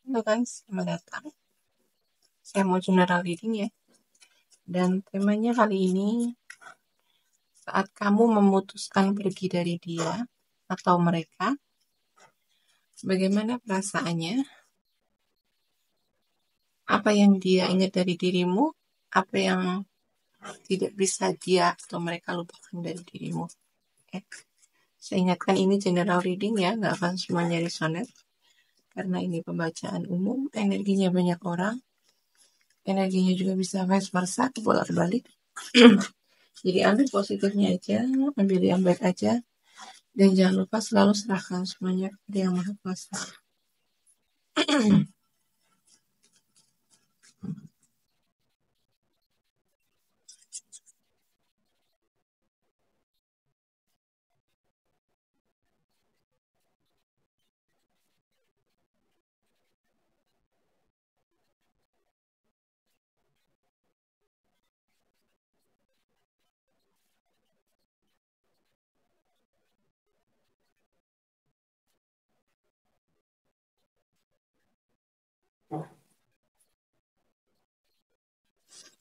Halo guys, selamat datang. Saya mau general reading ya. Dan temanya kali ini, saat kamu memutuskan pergi dari dia atau mereka, bagaimana perasaannya? Apa yang dia ingat dari dirimu? Apa yang tidak bisa dia atau mereka lupakan dari dirimu? Ya. Saya ingatkan ini general reading ya, nggak akan semuanya resonate. Karena ini pembacaan umum, energinya banyak orang. Energinya juga bisa vice versa, bolak-balik. Jadi ambil positifnya aja, ambil yang baik aja, dan jangan lupa selalu serahkan semuanya kepada Yang Maha Kuasa.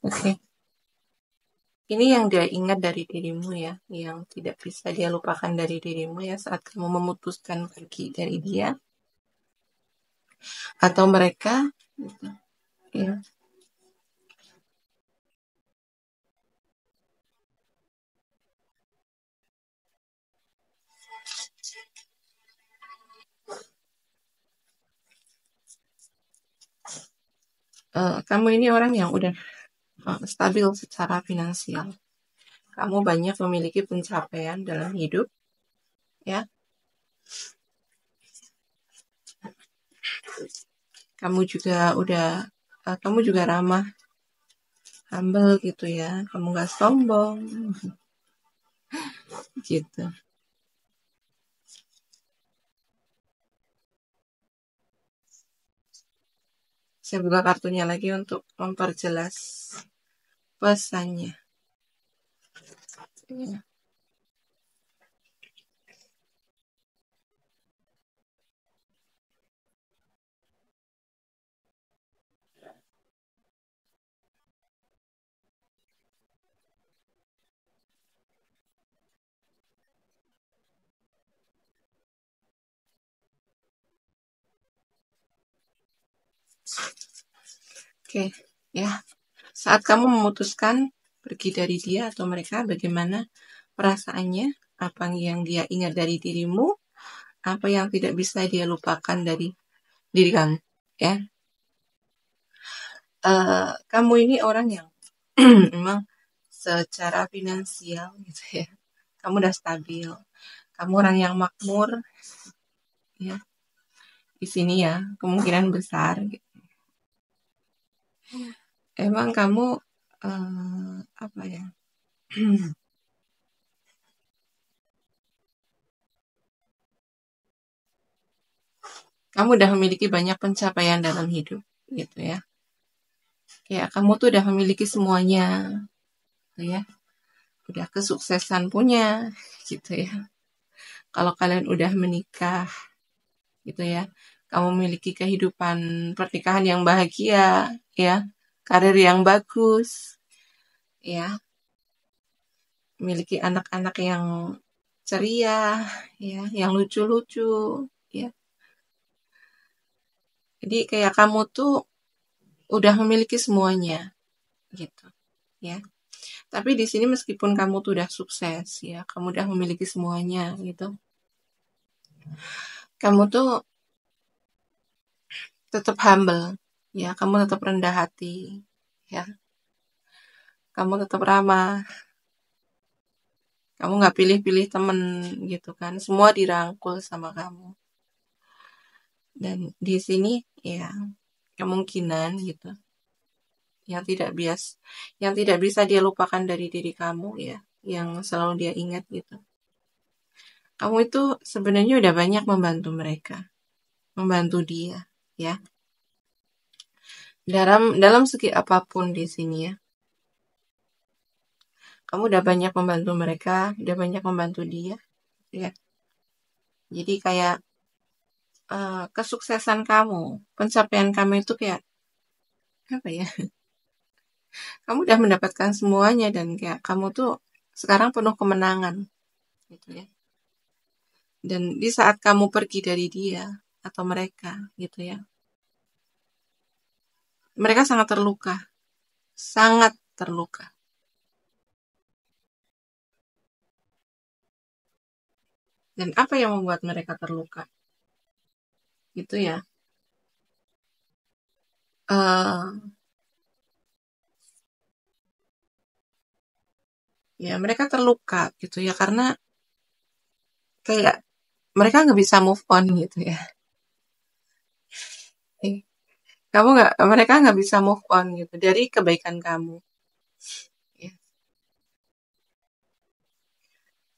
Oke, ini yang dia ingat dari dirimu ya, yang tidak bisa dia lupakan dari dirimu ya saat kamu memutuskan pergi dari dia atau mereka, gitu, ya. Kamu ini orang yang udah stabil secara finansial. Kamu banyak memiliki pencapaian dalam hidup, ya. Kamu juga ramah, humble gitu ya. Kamu nggak sombong, gitu. Saya buka kartunya lagi untuk memperjelas pesannya. Ya. Oke, ya. Saat kamu memutuskan pergi dari dia atau mereka, bagaimana perasaannya? Apa yang dia ingat dari dirimu? Apa yang tidak bisa dia lupakan dari diri kamu? Ya, kamu ini orang yang memang secara finansial gitu ya. Kamu udah stabil. Kamu orang yang makmur, ya. Di sini ya, kemungkinan besar. Gitu. Emang kamu apa ya? Kamu udah memiliki banyak pencapaian dalam hidup, gitu ya. Kayak kamu tuh udah memiliki semuanya, gitu ya. Udah kesuksesan punya, gitu ya. Kalau kalian udah menikah, gitu ya. Kamu memiliki kehidupan pernikahan yang bahagia, ya. Karir yang bagus, ya. Memiliki anak-anak yang ceria, ya, yang lucu-lucu, ya. Jadi kayak kamu tuh udah memiliki semuanya, gitu, ya. Tapi di sini meskipun kamu tuh udah sukses, ya, kamu udah memiliki semuanya, gitu. Kamu tuh tetap humble, ya. Kamu tetap rendah hati, ya. Kamu tetap ramah. Kamu nggak pilih-pilih temen, gitu kan. Semua dirangkul sama kamu. Dan di sini, ya, kemungkinan, gitu, yang tidak bisa dia lupakan dari diri kamu ya, yang selalu dia ingat gitu. Kamu itu sebenarnya udah banyak membantu mereka, membantu dia, ya. Dalam segi apapun di sini ya, kamu udah banyak membantu mereka, udah banyak membantu dia, ya. Jadi kayak kesuksesan kamu, pencapaian kamu itu kayak apa ya? Kamu udah mendapatkan semuanya dan kayak kamu tuh sekarang penuh kemenangan gitu ya. Dan di saat kamu pergi dari dia atau mereka gitu ya, mereka sangat terluka, sangat terluka. Dan apa yang membuat mereka terluka? Gitu ya. eh Ya mereka terluka gitu ya karena kayak mereka nggak bisa move on gitu ya. Eh, kamu nggak, mereka nggak bisa move on gitu dari kebaikan kamu. Ya.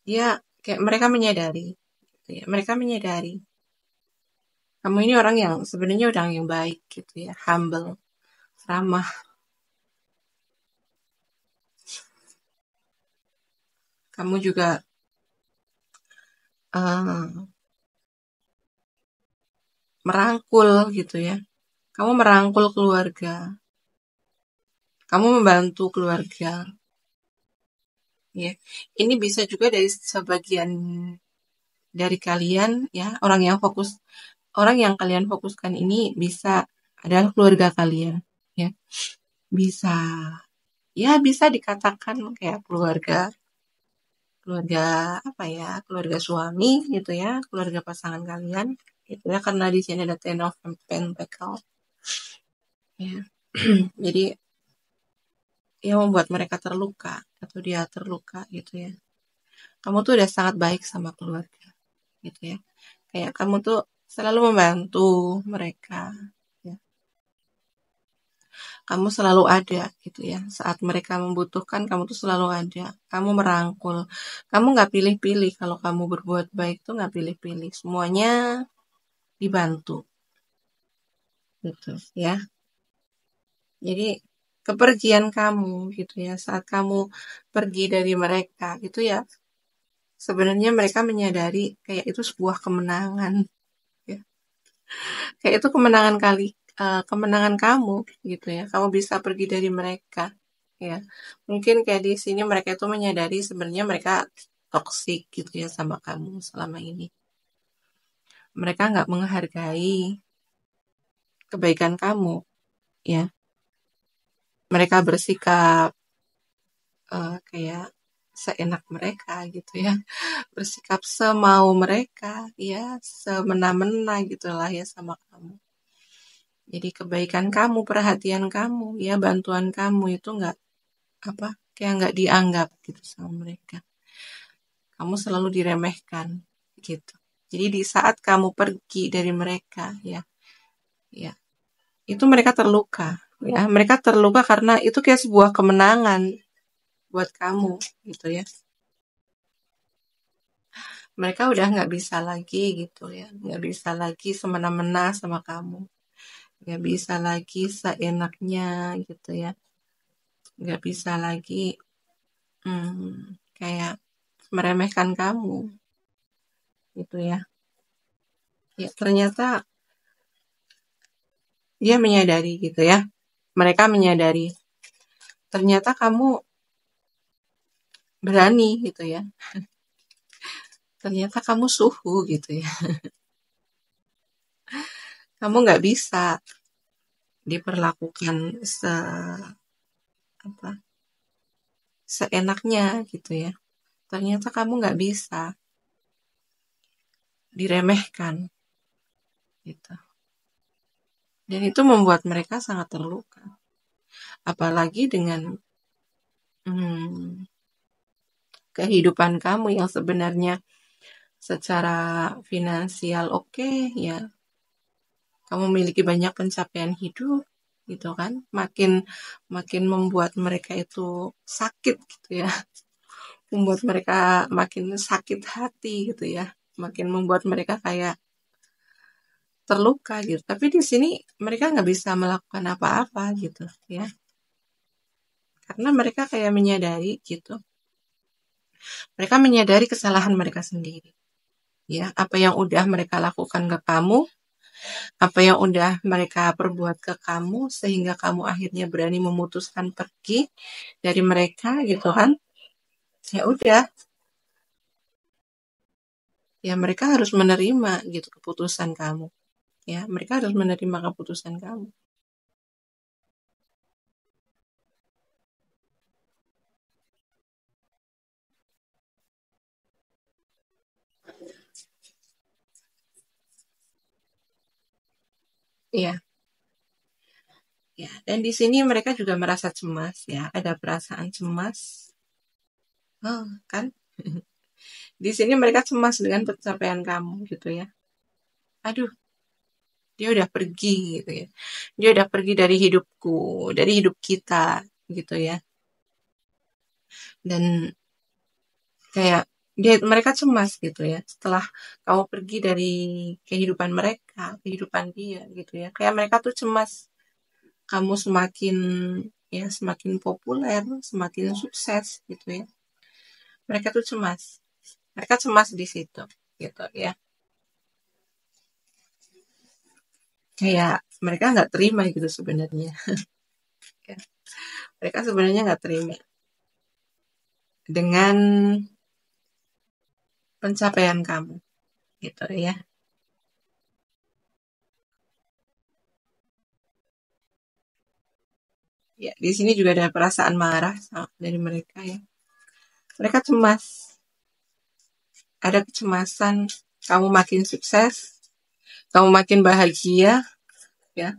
Dia kayak mereka menyadari, gitu ya. Mereka menyadari kamu ini orang yang sebenarnya orang yang baik gitu ya, humble, ramah. Kamu juga eh, merangkul gitu ya. Kamu merangkul keluarga. Kamu membantu keluarga. Ya, ini bisa juga dari sebagian dari kalian ya, orang yang kalian fokuskan ini bisa adalah keluarga kalian ya. Bisa ya bisa dikatakan kayak keluarga keluarga apa ya, keluarga suami gitu ya, keluarga pasangan kalian gitu ya, karena di sini ada Ten of Pentacles ya. Jadi yang membuat mereka terluka atau dia terluka gitu ya, kamu tuh udah sangat baik sama keluarga gitu ya, kayak kamu tuh selalu membantu mereka ya. Kamu selalu ada gitu ya, saat mereka membutuhkan kamu tuh selalu ada, kamu merangkul, kamu nggak pilih-pilih, kalau kamu berbuat baik tuh nggak pilih-pilih, semuanya dibantu gitu ya. Jadi kepergian kamu gitu ya, saat kamu pergi dari mereka gitu ya, sebenarnya mereka menyadari kayak itu sebuah kemenangan ya. Kayak itu kemenangan kemenangan kamu gitu ya. Kamu bisa pergi dari mereka ya. Mungkin kayak di sini mereka itu menyadari sebenarnya mereka toksik gitu ya sama kamu selama ini. Mereka nggak menghargai kebaikan kamu ya. Mereka bersikap kayak seenak mereka gitu ya. Bersikap semau mereka ya, semena-mena gitulah ya sama kamu. Jadi kebaikan kamu, perhatian kamu, ya bantuan kamu itu nggak apa, kayak nggak dianggap gitu sama mereka. Kamu selalu diremehkan gitu. Jadi di saat kamu pergi dari mereka ya, ya itu mereka terluka. Ya, mereka terluka karena itu kayak sebuah kemenangan buat kamu gitu ya. Mereka udah nggak bisa lagi gitu ya, nggak bisa lagi semena-mena sama kamu, nggak bisa lagi seenaknya gitu ya, nggak bisa lagi kayak meremehkan kamu gitu ya. Ya ternyata dia menyadari gitu ya, mereka menyadari ternyata kamu berani gitu ya, ternyata kamu suhu gitu ya, kamu nggak bisa diperlakukan apa seenaknya gitu ya, ternyata kamu nggak bisa diremehkan gitu. Dan itu membuat mereka sangat terluka. Apalagi dengan hmm, kehidupan kamu yang sebenarnya secara finansial oke, ya, kamu memiliki banyak pencapaian hidup gitu kan, makin makin membuat mereka itu sakit gitu ya, membuat mereka makin sakit hati gitu ya, makin membuat mereka kayak terluka gitu. Tapi di sini mereka nggak bisa melakukan apa-apa gitu ya, karena mereka kayak menyadari gitu. Mereka menyadari kesalahan mereka sendiri. Ya, apa yang udah mereka lakukan ke kamu, Apa yang udah mereka perbuat ke kamu sehingga kamu akhirnya berani memutuskan pergi dari mereka gitu kan. Ya udah, ya mereka harus menerima gitu keputusan kamu. Ya, mereka harus menerima keputusan kamu. Iya, ya. Dan di sini mereka juga merasa cemas ya, ada perasaan cemas. Oh, kan? Di sini mereka cemas dengan pencapaian kamu gitu ya. Aduh, dia udah pergi gitu ya. Dia udah pergi dari hidupku, dari hidup kita gitu ya. Dan kayak mereka cemas gitu ya. Setelah kamu pergi dari kehidupan mereka, kehidupan dia gitu ya. Kayak mereka tuh cemas kamu semakin ya semakin populer, semakin sukses gitu ya. Mereka tuh cemas. Mereka cemas di situ gitu ya. Kayak mereka nggak terima gitu sebenarnya. Ya. Mereka sebenarnya nggak terima dengan pencapaian kamu gitu ya. Ya, di sini juga ada perasaan marah dari mereka ya. Mereka cemas, ada kecemasan kamu makin sukses, kamu makin bahagia ya.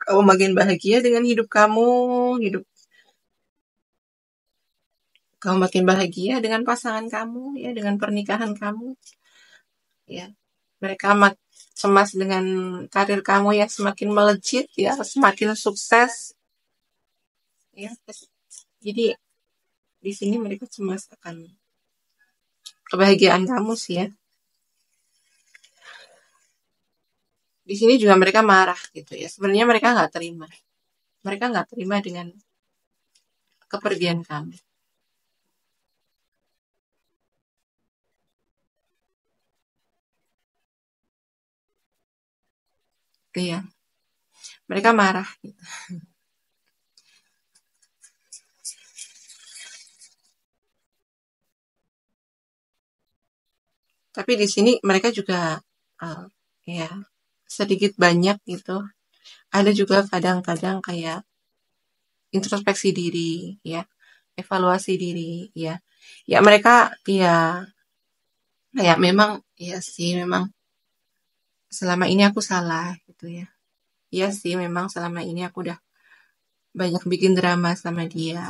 Kamu makin bahagia dengan hidup kamu, hidup kamu makin bahagia dengan pasangan kamu ya, dengan pernikahan kamu ya. Mereka cemas dengan karir kamu yang semakin melejit ya, semakin sukses ya. Jadi di sini mereka cemas akan kebahagiaan kamu sih ya. Di sini juga mereka marah gitu ya. Sebenarnya mereka nggak terima. Mereka nggak terima dengan kepergian kamu. Iya, mereka marah gitu. Tapi di sini mereka juga uh, ya sedikit banyak gitu. Ada juga kadang-kadang kayak introspeksi diri ya, evaluasi diri ya. Ya mereka ya kayak memang ya sih memang selama ini aku salah gitu ya. Iya sih memang selama ini aku udah banyak bikin drama sama dia.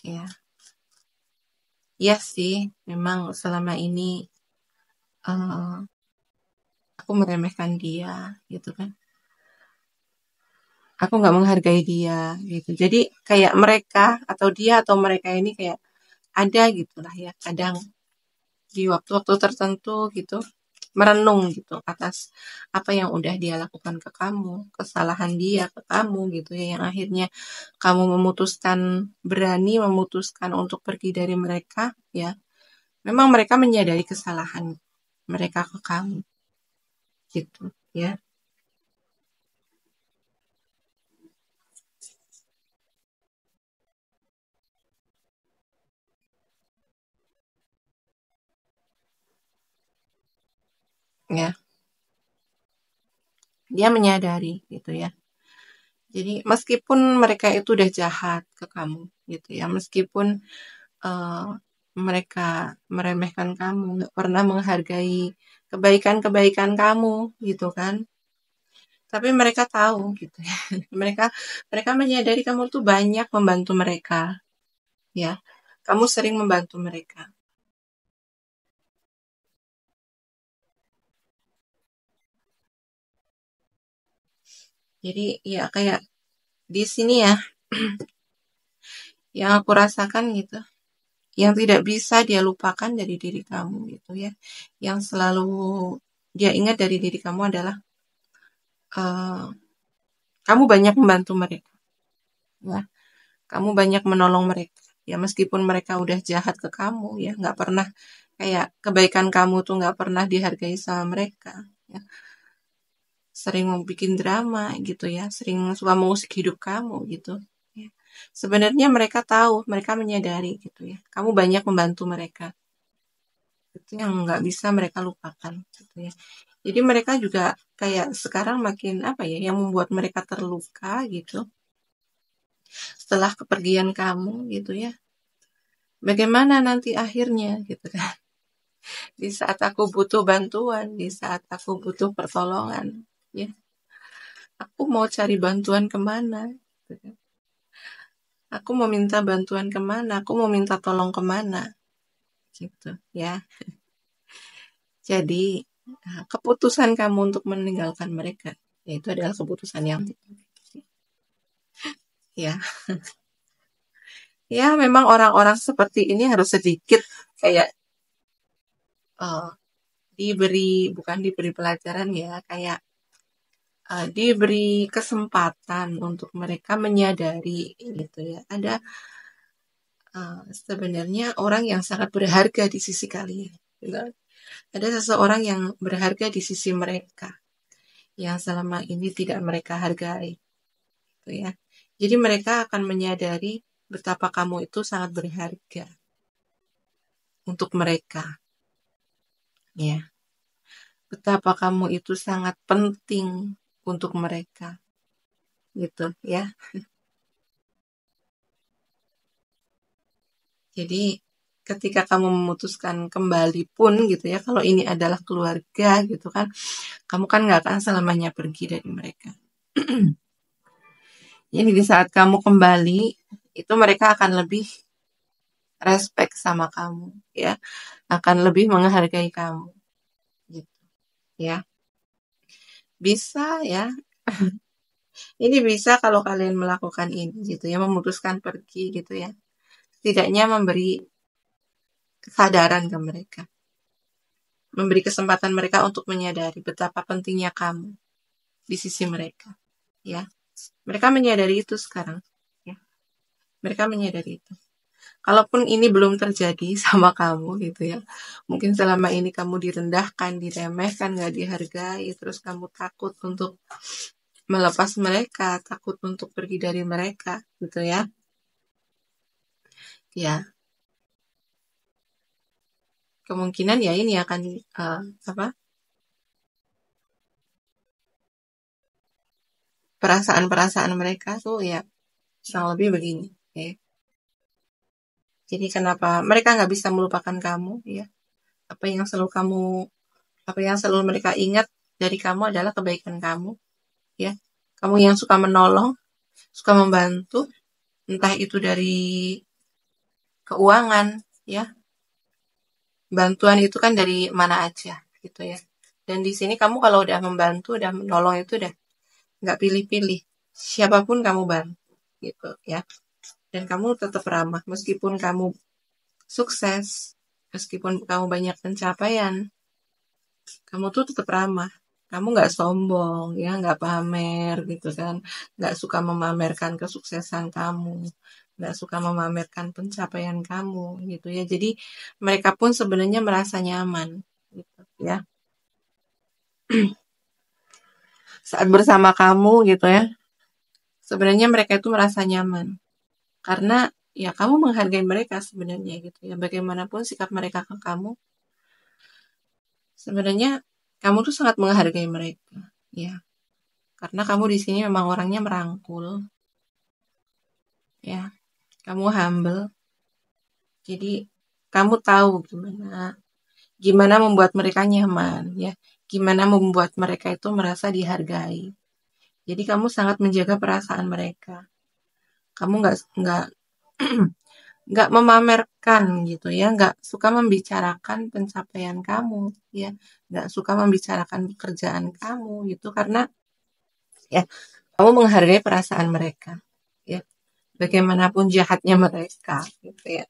Ya, iya sih memang selama ini eh, aku meremehkan dia gitu kan. Aku nggak menghargai dia gitu. Jadi kayak mereka atau dia atau mereka ini kayak ada gitulah ya. Kadang di waktu-waktu tertentu gitu merenung gitu atas apa yang udah dia lakukan ke kamu, kesalahan dia ke kamu gitu ya, yang akhirnya kamu memutuskan berani memutuskan untuk pergi dari mereka ya. Memang mereka menyadari kesalahan mereka ke kamu gitu ya. Ya, dia menyadari gitu ya. Jadi meskipun mereka itu udah jahat ke kamu gitu ya, meskipun eh, mereka meremehkan kamu, nggak pernah menghargai kebaikan-kebaikan kamu gitu kan. Tapi mereka tahu gitu ya. Mereka mereka menyadari kamu tuh banyak membantu mereka ya. Kamu sering membantu mereka. Jadi ya kayak di sini ya yang aku rasakan gitu. Yang tidak bisa dia lupakan dari diri kamu gitu ya. Yang selalu dia ingat dari diri kamu adalah eh, kamu banyak membantu mereka ya. Kamu banyak menolong mereka ya, meskipun mereka udah jahat ke kamu ya, nggak pernah kayak kebaikan kamu tuh nggak pernah dihargai sama mereka ya. Sering mau bikin drama gitu ya, sering suka mengusik hidup kamu gitu ya. Sebenarnya mereka tahu, mereka menyadari gitu ya, kamu banyak membantu mereka. Itu yang nggak bisa mereka lupakan gitu ya. Jadi mereka juga kayak sekarang makin apa ya, yang membuat mereka terluka gitu setelah kepergian kamu gitu ya. Bagaimana nanti akhirnya gitu kan? Di saat aku butuh bantuan, di saat aku butuh pertolongan, ya, aku mau cari bantuan kemana? Gitu kan. Aku mau minta bantuan kemana? Aku mau minta tolong kemana? Gitu ya. Jadi keputusan kamu untuk meninggalkan mereka, yaitu adalah keputusan yang ya, ya memang orang-orang seperti ini harus sedikit kayak uh, bukan diberi pelajaran ya, kayak diberi kesempatan untuk mereka menyadari gitu ya. Ada sebenarnya orang yang sangat berharga di sisi kalian. Gitu. Ada seseorang yang berharga di sisi mereka yang selama ini tidak mereka hargai, gitu ya. Jadi mereka akan menyadari betapa kamu itu sangat berharga untuk mereka, ya. Betapa kamu itu sangat penting untuk mereka, gitu ya. Jadi ketika kamu memutuskan kembali pun gitu ya, kalau ini adalah keluarga gitu kan, kamu kan nggak akan selamanya pergi dari mereka. Jadi di saat kamu kembali, itu mereka akan lebih respect sama kamu, ya, akan lebih menghargai kamu, gitu, ya. Bisa ya, ini bisa kalau kalian melakukan ini, gitu ya, memutuskan pergi, gitu ya. Setidaknya memberi kesadaran ke mereka, memberi kesempatan mereka untuk menyadari betapa pentingnya kamu di sisi mereka, ya. Mereka menyadari itu sekarang, ya. Mereka menyadari itu. Kalaupun ini belum terjadi sama kamu gitu ya, mungkin selama ini kamu direndahkan, diremehkan, gak dihargai, terus kamu takut untuk melepas mereka, takut untuk pergi dari mereka gitu ya. Ya, kemungkinan ya ini akan apa? Perasaan-perasaan mereka tuh ya kurang lebih begini, ya. Jadi kenapa mereka nggak bisa melupakan kamu, ya? Apa yang selalu kamu, apa yang selalu mereka ingat dari kamu adalah kebaikan kamu, ya. Kamu yang suka menolong, suka membantu, entah itu dari keuangan, ya. Bantuan itu kan dari mana aja, gitu ya. Dan di sini kamu kalau udah membantu, udah menolong itu udah nggak pilih-pilih. Siapapun kamu bantu, gitu ya. Dan kamu tetap ramah, meskipun kamu sukses, meskipun kamu banyak pencapaian, kamu tuh tetap ramah. Kamu nggak sombong, ya, nggak pamer gitu kan, nggak suka memamerkan kesuksesan kamu, nggak suka memamerkan pencapaian kamu, gitu ya. Jadi mereka pun sebenarnya merasa nyaman, gitu ya. Saat bersama kamu, gitu ya. Sebenarnya mereka itu merasa nyaman karena ya kamu menghargai mereka sebenarnya, gitu ya. Bagaimanapun sikap mereka ke kamu, sebenarnya kamu tuh sangat menghargai mereka, ya. Karena kamu di sini memang orangnya merangkul, ya. Kamu humble. Jadi kamu tahu gimana gimana membuat mereka nyaman, ya. Gimana membuat mereka itu merasa dihargai. Jadi kamu sangat menjaga perasaan mereka. Kamu nggak nggak memamerkan gitu ya, nggak suka membicarakan pencapaian kamu, ya, nggak suka membicarakan pekerjaan kamu gitu karena ya kamu menghargai perasaan mereka, ya, bagaimanapun jahatnya mereka gitu ya,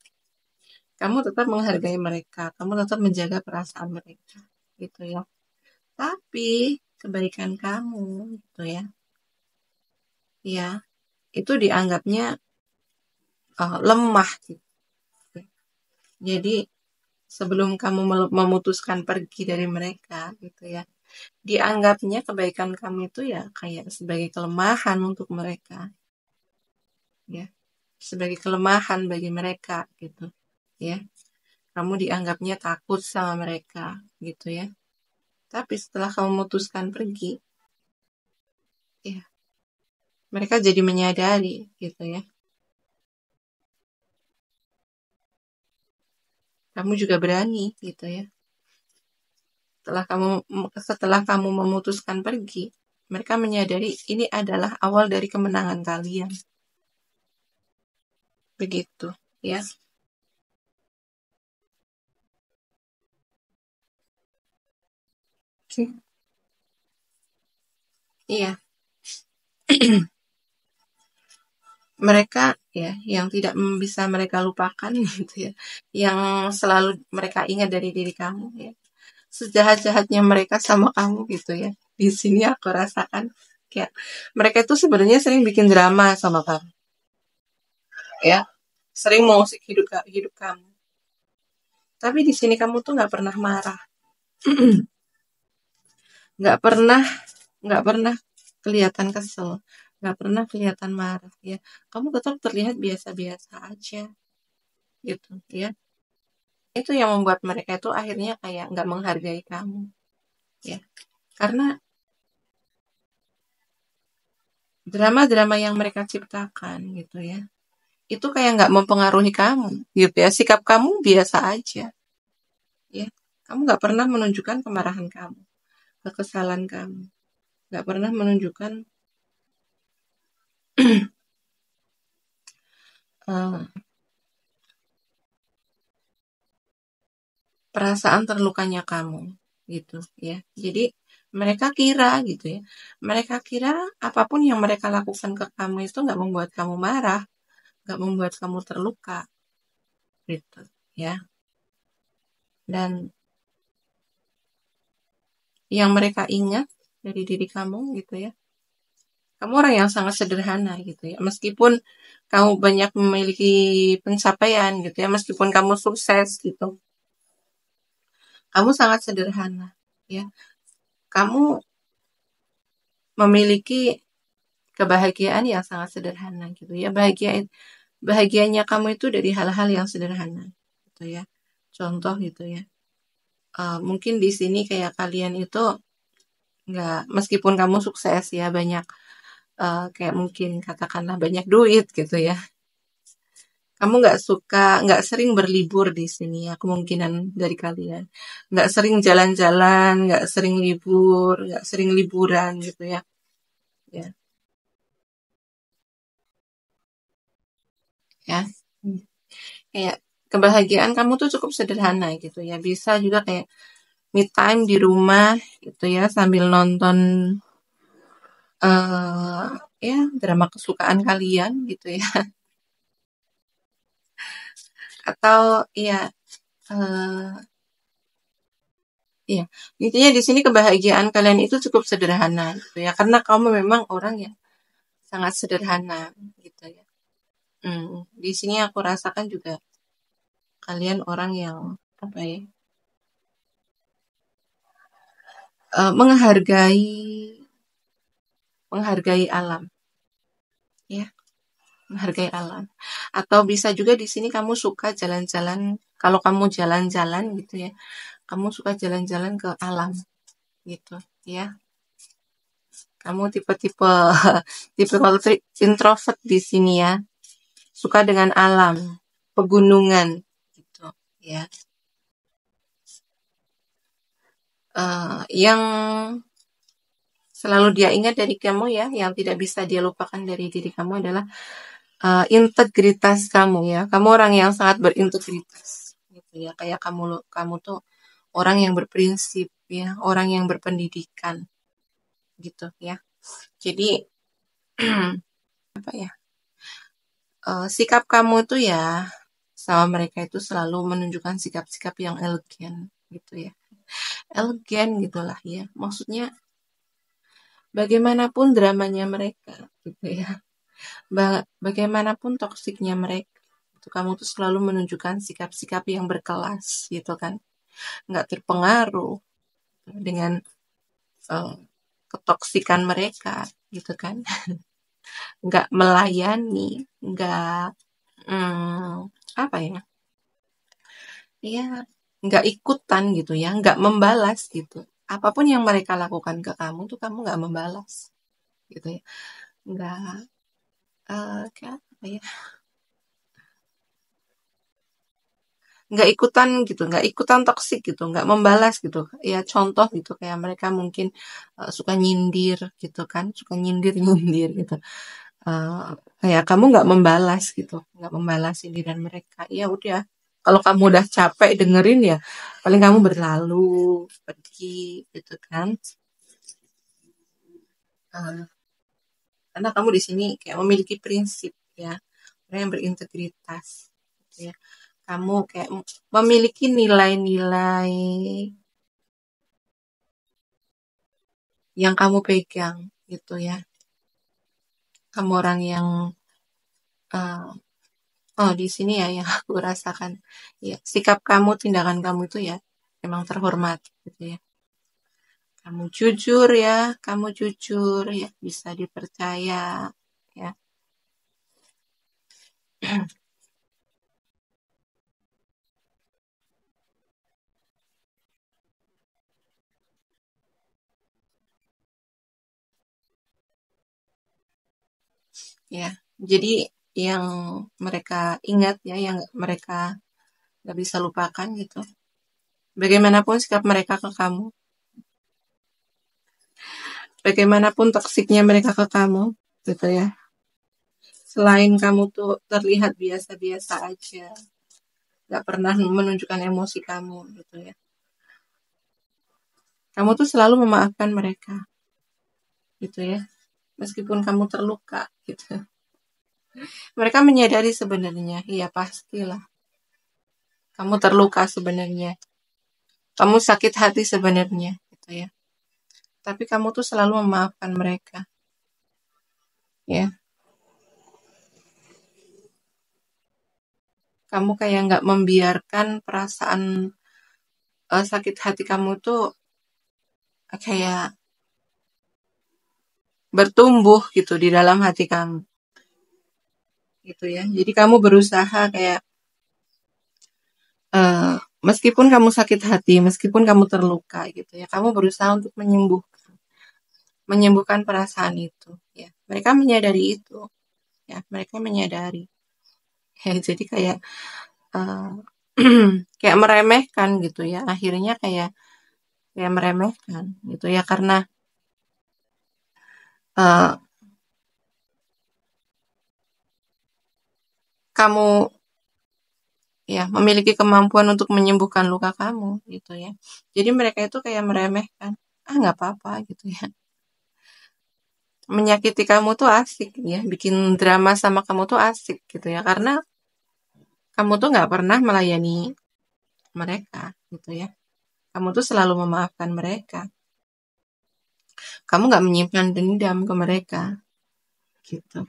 kamu tetap menghargai mereka, kamu tetap menjaga perasaan mereka gitu ya. Tapi kebaikan kamu gitu ya, ya, itu dianggapnya lemah gitu. Jadi sebelum kamu memutuskan pergi dari mereka gitu ya, dianggapnya kebaikan kamu itu ya kayak sebagai kelemahan untuk mereka, ya, sebagai kelemahan bagi mereka gitu, ya. Kamu dianggapnya takut sama mereka gitu ya. Tapi setelah kamu memutuskan pergi, ya, mereka jadi menyadari gitu ya. Kamu juga berani gitu ya. Setelah kamu memutuskan pergi, mereka menyadari ini adalah awal dari kemenangan kalian. Begitu, ya. Iya, mereka ya yang tidak bisa mereka lupakan gitu ya. Yang selalu mereka ingat dari diri kamu ya. Sejahat-jahatnya mereka sama kamu gitu ya. Di sini aku rasakan kayak mereka itu sebenarnya sering bikin drama sama kamu ya. Sering mengusik hidup kamu. Tapi di sini kamu tuh nggak pernah marah, nggak pernah nggak pernah kelihatan kesel, nggak pernah kelihatan marah ya. Kamu tetap terlihat biasa-biasa aja gitu ya. Itu yang membuat mereka itu akhirnya kayak nggak menghargai kamu ya. Karena drama-drama yang mereka ciptakan gitu ya, itu kayak nggak mempengaruhi kamu gitu ya. Sikap kamu biasa aja ya. Kamu nggak pernah menunjukkan kemarahan kamu, kekesalan kamu, nggak pernah menunjukkan uh, perasaan terlukanya kamu gitu ya. Jadi mereka kira gitu ya, mereka kira apapun yang mereka lakukan ke kamu itu nggak membuat kamu marah, nggak membuat kamu terluka gitu ya. Dan yang mereka ingat dari diri kamu gitu ya, kamu orang yang sangat sederhana gitu ya. Meskipun kamu banyak memiliki pencapaian gitu ya, meskipun kamu sukses gitu, kamu sangat sederhana ya. Kamu memiliki kebahagiaan yang sangat sederhana gitu ya. Bahagianya kamu itu dari hal-hal yang sederhana gitu ya. Contoh gitu ya. Mungkin di sini kayak kalian itu nggak, meskipun kamu sukses ya, banyak kayak mungkin katakanlah banyak duit gitu ya. Kamu nggak sering berlibur di sini ya, kemungkinan dari kalian. Nggak sering jalan-jalan, nggak sering libur, nggak sering liburan gitu ya. Ya, ya. Kayak kebahagiaan kamu tuh cukup sederhana gitu ya. Bisa juga kayak me time di rumah gitu ya, sambil nonton eh ya drama kesukaan kalian gitu ya. Atau ya eh ya intinya di sini kebahagiaan kalian itu cukup sederhana gitu ya, karena kamu memang orang yang sangat sederhana gitu ya. Di sini aku rasakan juga kalian orang yang apa ya, menghargai menghargai alam ya, menghargai alam. Atau bisa juga di sini kamu suka jalan-jalan, kalau kamu jalan-jalan gitu ya, kamu suka jalan-jalan ke alam gitu ya. Kamu tipe-tipe tipe kalau introvert di sini ya, suka dengan alam, pegunungan gitu ya. Yang selalu dia ingat dari kamu ya, yang tidak bisa dia lupakan dari diri kamu adalah integritas kamu ya. Kamu orang yang sangat berintegritas gitu ya. Kayak kamu tuh orang yang berprinsip ya, orang yang berpendidikan gitu ya. Jadi apa ya? Sikap kamu tuh ya sama mereka itu selalu menunjukkan sikap-sikap yang elegan gitu ya. Elegan gitulah ya. Maksudnya bagaimanapun dramanya mereka gitu ya. Bagaimanapun toksiknya mereka, itu kamu tuh selalu menunjukkan sikap-sikap yang berkelas gitu kan. Nggak terpengaruh dengan eh, ketoksikan mereka gitu kan, nggak melayani, nggak apa ya, ya nggak ikutan gitu ya, nggak membalas gitu. Apapun yang mereka lakukan ke kamu tuh kamu nggak membalas gitu ya, nggak kayak apa ya, nggak ikutan gitu, nggak ikutan toksik gitu, nggak membalas gitu. Ya contoh gitu kayak mereka mungkin suka nyindir gitu kan, suka nyindir nyindir gitu. Kayak kamu nggak membalas gitu, nggak membalas sindiran mereka. Ya udah, kalau kamu udah capek dengerin ya, paling kamu berlalu pergi gitu kan. Eh, karena kamu di sini kayak memiliki prinsip ya, orang yang berintegritas gitu ya. Kamu kayak memiliki nilai-nilai yang kamu pegang gitu ya. Kamu orang yang eh, oh di sini ya yang aku rasakan ya, sikap kamu, tindakan kamu itu ya emang terhormat gitu ya. Kamu jujur ya, bisa dipercaya ya. Ya, jadi yang mereka ingat ya, yang mereka nggak bisa lupakan gitu. Bagaimanapun sikap mereka ke kamu, bagaimanapun toksiknya mereka ke kamu, gitu ya. Selain kamu tuh terlihat biasa-biasa aja, nggak pernah menunjukkan emosi kamu, gitu ya. Kamu tuh selalu memaafkan mereka, gitu ya. Meskipun kamu terluka, gitu. Mereka menyadari sebenarnya, iya pastilah. Kamu terluka sebenarnya, kamu sakit hati sebenarnya, gitu ya. Tapi kamu tuh selalu memaafkan mereka, ya. Kamu kayak nggak membiarkan perasaan sakit hati kamu tuh kayak bertumbuh gitu di dalam hati kamu, gitu ya. Jadi kamu berusaha kayak eh, meskipun kamu sakit hati, meskipun kamu terluka, gitu ya. Kamu berusaha untuk menyembuhkan perasaan itu, ya. Mereka menyadari itu, ya. Mereka menyadari, ya. Jadi kayak eh, kayak meremehkan gitu ya. Akhirnya kayak kayak meremehkan gitu ya, karena eh, kamu ya memiliki kemampuan untuk menyembuhkan luka kamu gitu ya. Jadi mereka itu kayak meremehkan, ah nggak apa-apa gitu ya. Menyakiti kamu tuh asik ya, bikin drama sama kamu tuh asik gitu ya, karena kamu tuh nggak pernah melayani mereka gitu ya. Kamu tuh selalu memaafkan mereka. Kamu nggak menyimpan dendam ke mereka gitu.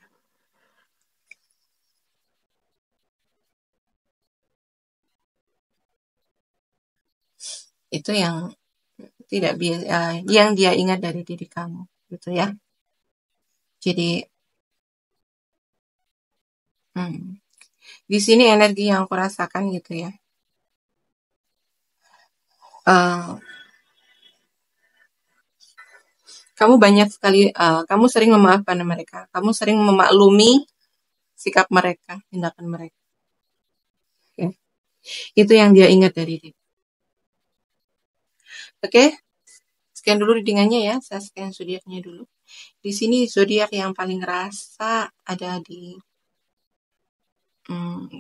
Itu yang tidak biasa, yang dia ingat dari diri kamu gitu ya. Jadi hmm, di sini energi yang aku rasakan gitu ya. Eh, kamu banyak sekali, kamu sering memaafkan mereka, kamu sering memaklumi sikap mereka, tindakan mereka. Ya. Itu yang dia ingat dari diri. Oke, sekian dulu readingannya ya. Saya scan zodiaknya dulu. Di sini zodiak yang paling rasa ada di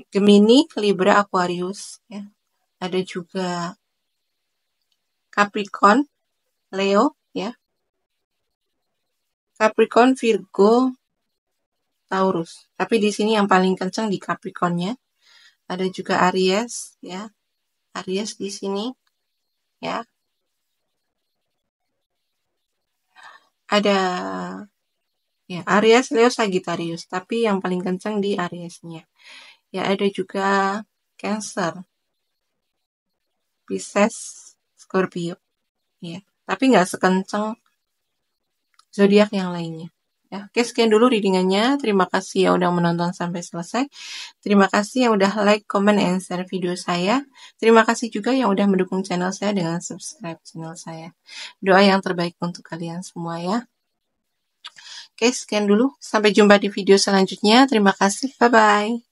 Gemini, Libra, Aquarius. Ya. Ada juga Capricorn, Leo, ya. Capricorn, Virgo, Taurus. Tapi di sini yang paling kencang di Capricornnya. Ada juga Aries, ya. Aries di sini, ya. Ada ya Aries, Leo, Sagittarius. Tapi yang paling kencang di Ariesnya. Ya ada juga Cancer, Pisces, Scorpio. Ya. Tapi nggak sekencang zodiak yang lainnya. Ya, oke, sekian dulu readingannya. Terima kasih yang udah menonton sampai selesai. Terima kasih yang udah like, comment, and share video saya. Terima kasih juga yang udah mendukung channel saya dengan subscribe channel saya. Doa yang terbaik untuk kalian semua ya. Oke, sekian dulu. Sampai jumpa di video selanjutnya. Terima kasih. Bye-bye.